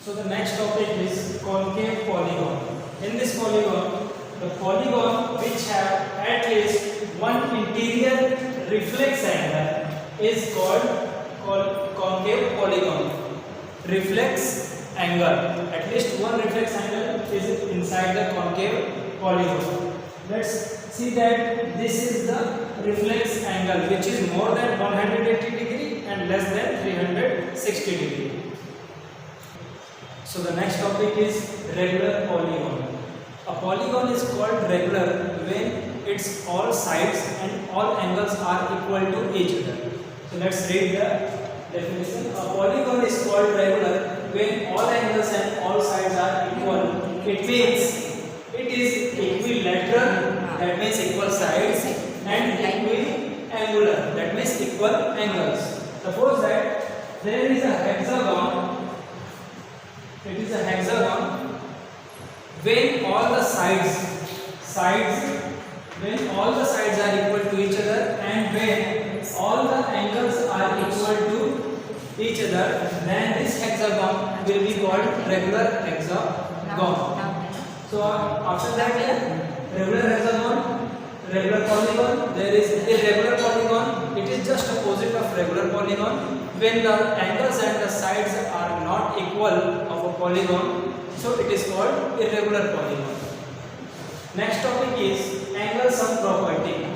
So the next topic is concave polygon. In this polygon, the polygon which have at least one interior reflex angle is called concave polygon. Reflex angle, at least one reflex angle is inside the concave polygon. Let's see that this is the reflex angle which is more than 180 degree and less than 360 degree. So the next topic is regular polygon. A polygon is called regular when its all sides and all angles are equal to each other. So let's read the definition. A polygon is called regular when all angles and all sides are equal. It means it is equilateral, that means equal sides, and equiangular, that means equal angles. Suppose that there is a hexagon. It is a hexagon when all the sides are equal to each other and when all the angles are equal to each other, then this hexagon will be called regular hexagon. So after that, regular hexagon, regular polygon, there is irregular polygon. It is just opposite of regular polygon. When the angles and the sides are not equal of a polygon, so it is called irregular polygon. Next topic is angle sum property.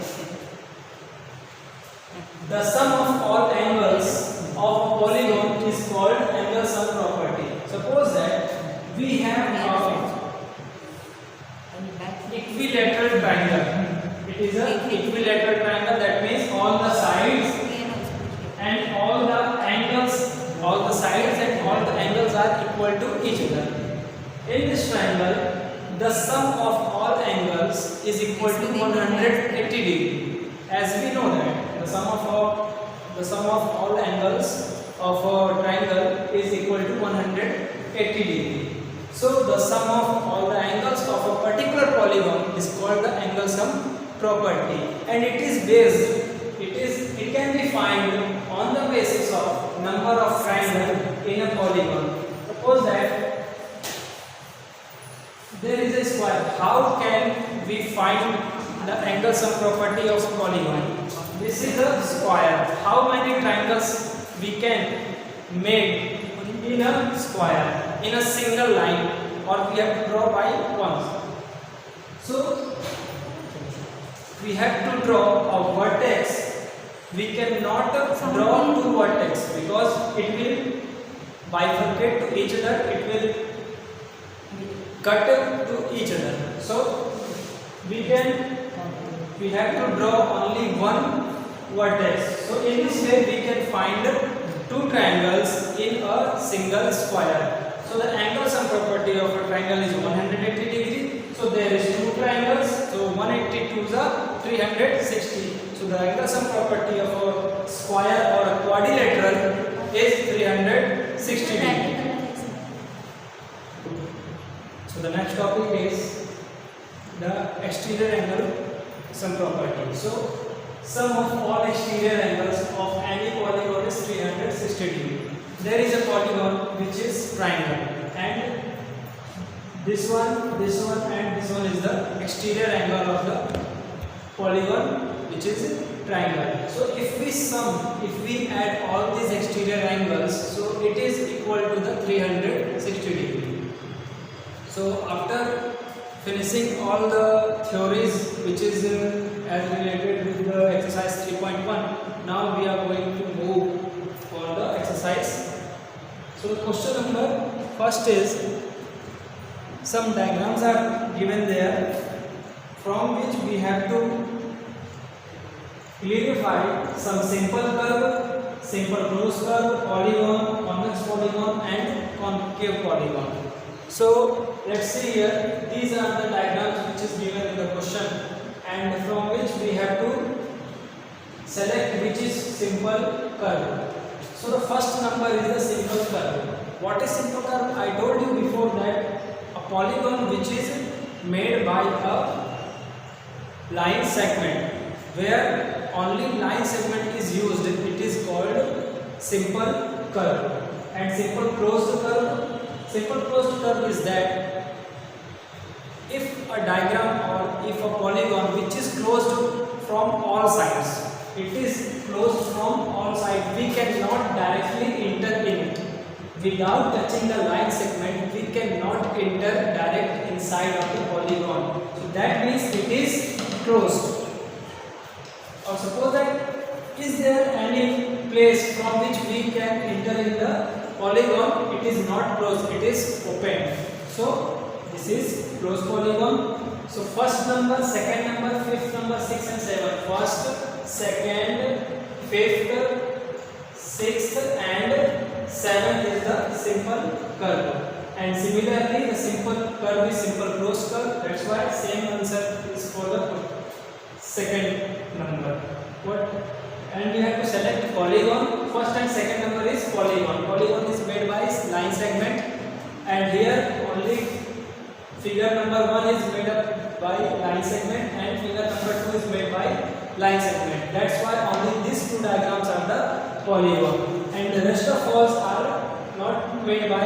The sum of all angles of a polygon is called angle sum property. Suppose that we have equilateral triangle. It is an equilateral triangle, that means all the sides and all the angles are equal to each other. In this triangle, the sum of all angles is equal to 180 degree. As we know that the sum of all angles of a triangle is equal to 180 degree. So the sum of all the angles of a particular polygon is called the angle sum property, and it can be found on the basis of number of triangles in a polygon. Suppose that there is a square. How can we find the angle sum property of a polygon? This is a square. How many triangles we can make in a square, in a single line, or we have to draw by ones? So we have to draw a vertex. We cannot draw two vertex because it will bifurcate to each other, it will cut to each other. So we have to draw only one vertex. So in this way we can find two triangles in a single square. So the angle sum property of a triangle is 180 degree. So there is two triangles. So 180 to the 360. So the angle sum property of a square or a quadrilateral is 360 degree. So the next topic is the exterior angle sum property. So sum of all exterior angles of any polygon is 360 degree. There is a polygon which is triangle, and this one and this one is the exterior angle of the polygon which is triangle. So if we add all these exterior angles, so it is equal to the 360 degree. So after finishing all the theories which is as related with the exercise 3.1, now we are going to move for the exercise. So the question number first is, some diagrams are given there from which we have to clarify some simple curve, simple closed curve, polygon, convex polygon and concave polygon. So let's see here, these are the diagrams which is given in the question, and from which we have to select which is simple curve. So the first number is the simple curve. What is simple curve? I told you before that a polygon which is made by a line segment, where only line segment is used, it is called simple curve. And simple closed curve, simple closed curve is that if a diagram or if a polygon which is closed from all sides, it is closed from all sides, we cannot directly enter in it. Without touching the line segment, we cannot enter direct inside of the polygon. So that means it is closed. Or suppose that, is there any place from which we can enter in the polygon? It is not closed, it is open. So this is closed polygon. So first number, second number, fifth number, 6 and 7. First, second, fifth, sixth and 7 is the simple curve. And similarly, the simple curve is simple closed curve. That's why same answer is for the second number. What? And we have to select polygon. First and second number is polygon. Polygon is made by line segment, and here only figure number 1 is made up by line segment and figure number 2 is made by line segment. That's why only these two diagrams are the polygon, and the rest of all are not made by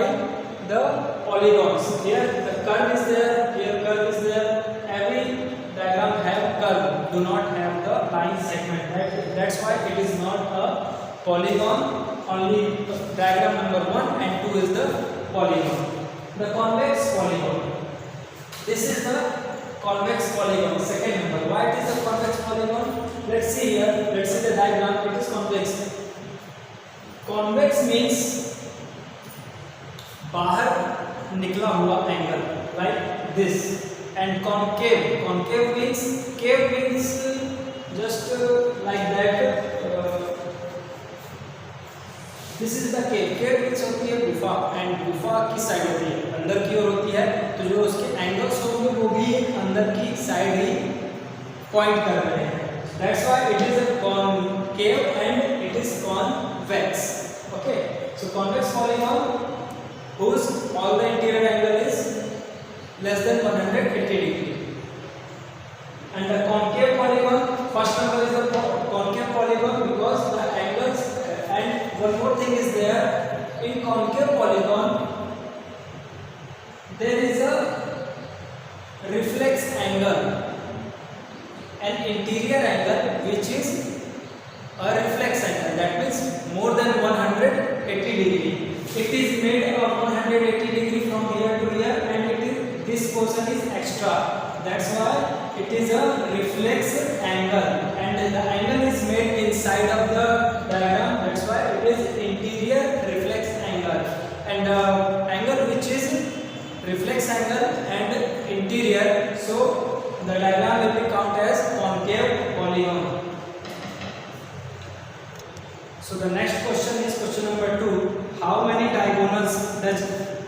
the polygons. Here the curve is there, here curve is there. Every diagram have curve, do not have the line segment. That's why it is not a polygon. Only diagram number 1 and 2 is the polygon. The convex polygon. This is the convex polygon, second number. Why it is the convex polygon? Let's see here. Let's see the diagram. It is convex. Convex means बाहर निकला हुआ angle, like this. And concave, concave means, cave means just like that. This is the cave. Cave means होती है गुफा, and गुफा की side होती है अंदर की ओर होती है, तो जो उसके एंगल्स होंगे वो भी अंदर की साइड ही पॉइंट कर रहे हैं. That's why it is a concave and it is convex. Okay, so convex polygon whose all the interior angle is less than 180 degree. And the concave polygon, first number is the concave polygon because the angles, and one more thing is there, in concave polygon there is a reflex angle, an interior angle which is a reflex angle, that means more than 180 degree. It is made of 180 degree from here to here, and it is, this portion is extra. That's why it is a reflex angle, and the angle is made inside of the diagram. That's why it is interior reflex angle. And the angle which is reflex angle and interior, so the diagram will be counted as concave polygon. So the next question is question number 2. How many diagonals does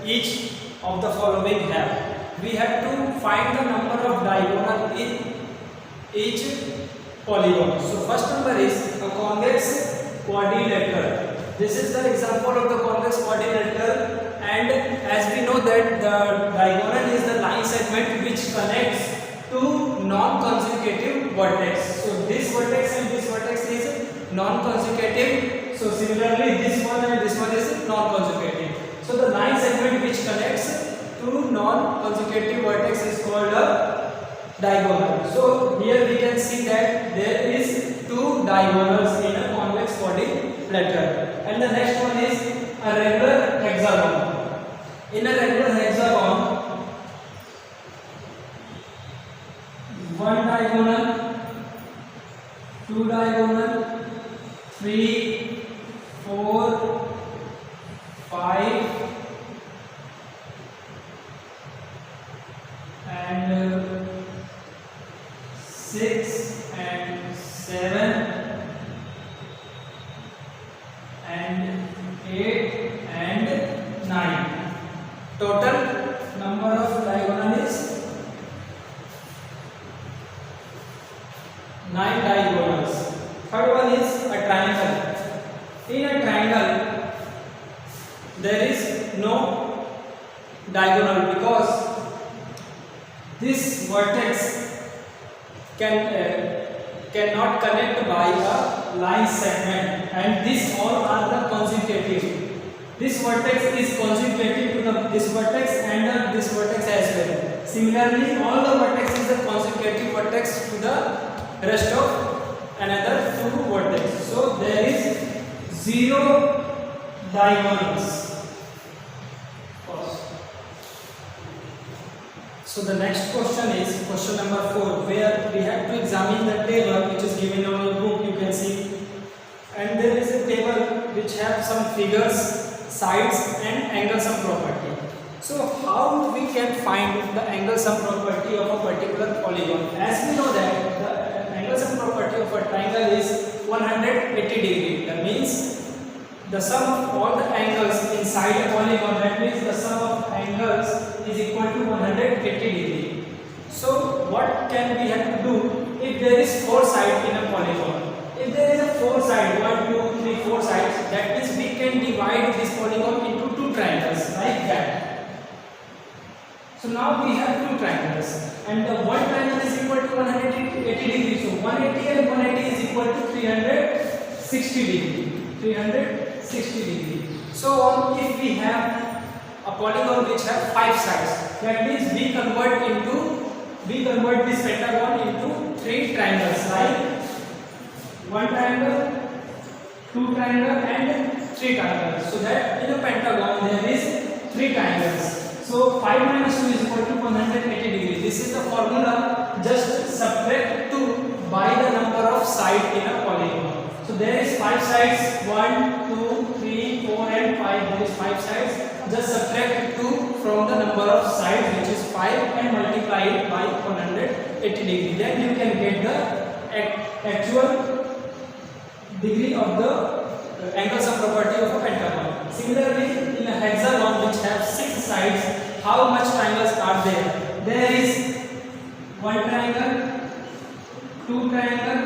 each of the following have? We have to find the number of diagonal in each polygon. So first number is a convex quadrilateral. This is the example of the convex quadrilateral, and as we know that the diagonal is the line segment which connects to non-consecutive vertex. So this vertex and this vertex is non-consecutive. So similarly this one and this one is non-consecutive. So the line segment which connects to non-consecutive vertex is called a diagonal. So here we can see that there is two diagonals in a convex quadrilateral. And the next one is a regular hexagon. In a regular hexagon, one diagonal, two diagonal, 3, 4, 5 and 6 and 7 and 8 and 9. Total number of diagonal is 9 diagonals. Third one is a triangle. In a triangle there is no diagonal because this vertex cannot connect by a line segment, and these all are the consecutive. this vertex is consecutive to this vertex and this vertex as well. Similarly, all the vertices are consecutive vertex to the rest of another two vertex. So there is zero diagonals. So the next question is question number 4, where we have to examine the table which is given on your book. You can see, and there is a table which have some figures, sides and angle sum property. So how we can find the angle sum property of a particular polygon? As we know that the angle sum property of a triangle is 180 degree. That means the sum of all the angles inside a polygon, that means the sum of angles is equal to 180 degree. So what can we have to do if there is 4 sides in a polygon? If there is a 4 side, 1, 2, 3, 4 sides, that means we can divide this polygon into 2 triangles like that. So now we have 2 triangles and the one triangle is equal to 180 degree. So 180 and 180 is equal to 360 degree. 360 degree. So if we have a polygon which have 5 sides, that means we convert this pentagon into 3 triangles like 1 triangle, 2 triangle and 3 triangles. So that in a pentagon there is 3 triangles. So 5 minus 2 is equal to 180 degree. This is the formula. Just subtract 2 by the number of sides in a polygon. So there is 5 sides, 1, 2, 3, 4 and 5. There is 5 sides. Just subtract 2 from the number of sides, which is 5, and multiply it by 180 degree. Then you can get the actual degree of the angle sum property of a pentagon. Similarly, in a hexagon which have 6 sides, how much triangles are there? There is 1 triangle, 2 triangle,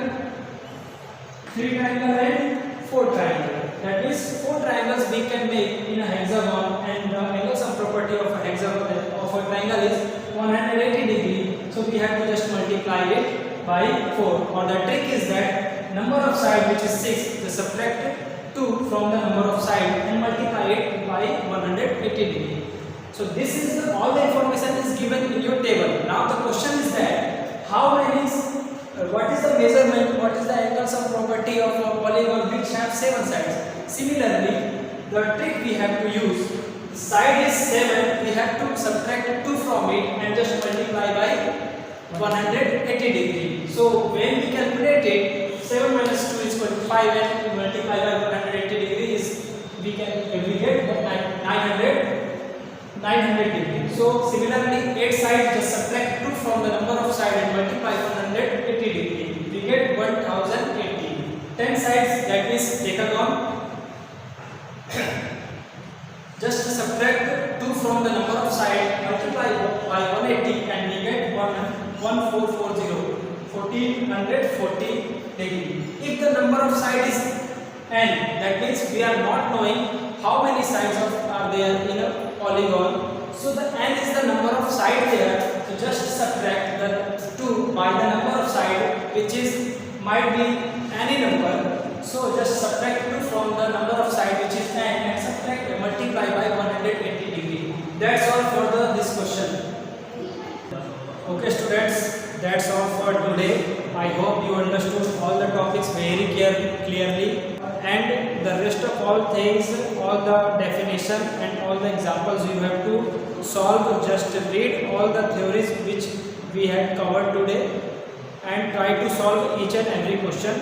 3 triangle and 4 triangle. That is 4 triangles we can make in a hexagon, and the angle sum property of a hexagon of a triangle is 180 degree. So we have to just multiply it by 4. Or the trick is that number of sides, which is 6, just subtract 2 from the number of sides and multiply it by 180 degree. So this is all the information is given in your table. Now the question is that what is the measurement, what is the angle sum property of a polygon which have 7 sides? Similarly, the trick we have to use, the side is 7, we have to subtract 2 from it and just multiply by 180 degree. So when we calculate it, 7 minus 2 is equal to 5 and multiply by 180 degree is we get 900 degree. So similarly, 8 sides, just subtract 2 from the number of sides and multiply 180 degree. We get 1080. 10 sides, that is decagon. Just subtract 2 from the number of sides, multiply by 180 and we get 1440 degree. If the number of sides is n, that means we are not knowing how many sides are there in a polygon. So the n is the number of sides there. So just subtract the 2 by the number of sides, which is might be any number. So just subtract 2 from the number of sides, which is n, and subtract and multiply by 180 degree. That's all for this question. Okay students, that's all for today. I hope you understood all the topics very clearly, and the rest of all things, all the definition and all the examples you have to solve. Just read all the theories which we had covered today and try to solve each and every question.